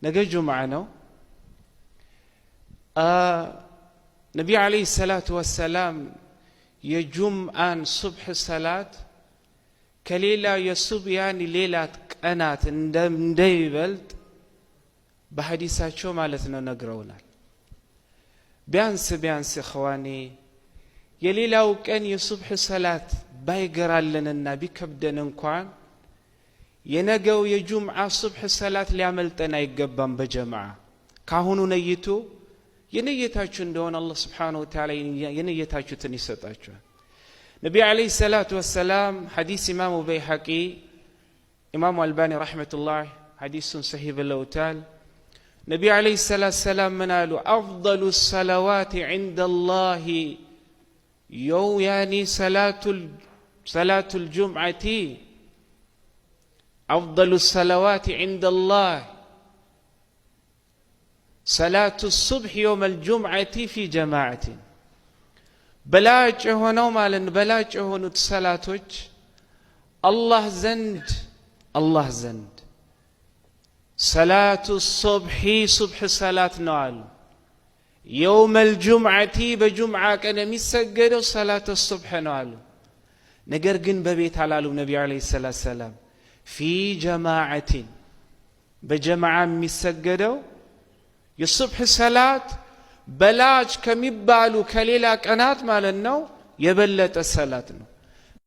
ነገ ጁምዓ ነው። ነቢዩ ዓለይሂ ሰላቱ ወሰላም የጁምዓን ሱብሕ ሰላት ከሌላ የሱብያን ሌላት ቀናት እንደሚበልጥ በሐዲሳቸው ማለት ነው ነግረውናል። ቢያንስ እኽዋኔ የሌላው ቀን የሱብሕ ሰላት ባይገራልንና ቢከብደን እንኳን የነገው የጁምዓ ሱብሕ ሰላት ሊያመልጠን አይገባም። በጀማዓ ካሁኑ ነይቱ የነየታችሁ እንደሆነ አላህ Subhanahu Wa Ta'ala የነየታችሁትን ይሰጣችኋል። ነቢዩ ዓለይሂ ሰላቱ ወሰላም ሐዲስ ኢማሙ በይሐቂ ኢማሙ አልባኒ ረሕመቱላህ ሐዲሱን ሰሂህ ብለውታል። ነቢዩ ዓለይሂ ሰላቱ ወሰላም ምን አሉ? አፍደሉ ሰለዋት ዐንደላሂ ያኒ ሰላቱል ጁምዓቲ أفضل الصلوات عند الله صلاة الصبح يوم الجمعة في جماعة بلاج هونو مالن بلاج هونو صلاتوج الله زند صلاة الصبح صبح صلاة نوال يوم الجمعة بجمعة كان مسجد صلاة الصبح نوال نجر جن ببيت على النبي عليه الصلاة والسلام في جماعة بجماعة مسجدوا የሱብሕ ሰላት በላጭ ከሚባሉ ከሌላ ቀናት ማለት ነው የበለጠ ሰላት ነው።